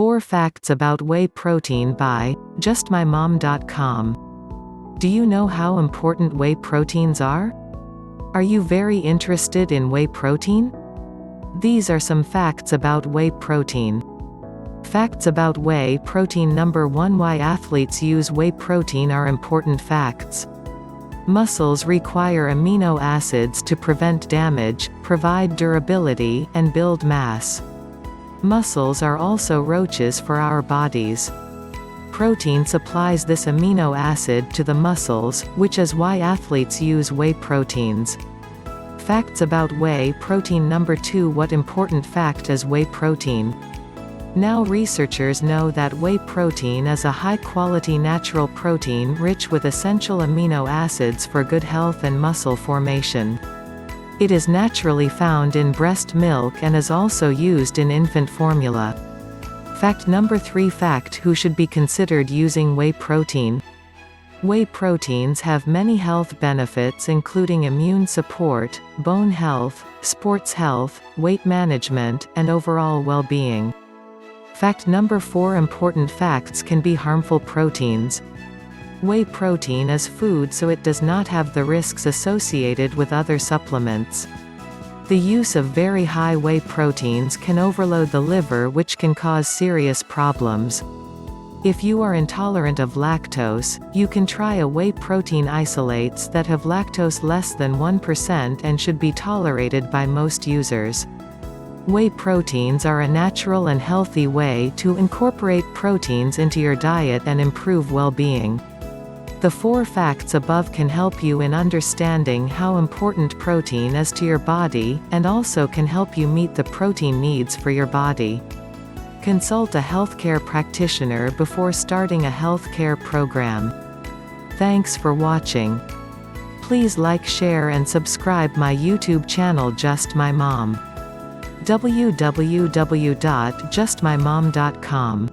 4 Facts About Whey Protein by justmymom.com. Do you know how important whey proteins are? Are you very interested in whey protein? These are some facts about whey protein. Facts about whey protein. Number 1. Why athletes use whey protein are important facts. Muscles require amino acids to prevent damage, provide durability, and build mass. Muscles are also roaches for our bodies. Protein supplies this amino acid to the muscles, which is why athletes use whey proteins. Facts about whey protein. Number 2. What important fact is whey protein? Now researchers know that whey protein is a high-quality natural protein rich with essential amino acids for good health and muscle formation. It is naturally found in breast milk and is also used in infant formula. Fact number 3. Fact: who should be considered using whey protein? Whey proteins have many health benefits including immune support, bone health, sports health, weight management, and overall well-being. Fact number 4. Important facts can be harmful proteins. Whey protein is food, so it does not have the risks associated with other supplements. The use of very high whey proteins can overload the liver, which can cause serious problems. If you are intolerant of lactose, you can try a whey protein isolates that have lactose less than 1% and should be tolerated by most users. Whey proteins are a natural and healthy way to incorporate proteins into your diet and improve well-being. The 4 facts above can help you in understanding how important protein is to your body, and also can help you meet the protein needs for your body. Consult a healthcare practitioner before starting a healthcare program. Thanks for watching. Please like, share and subscribe my YouTube channel Just My Mom. www.justmymom.com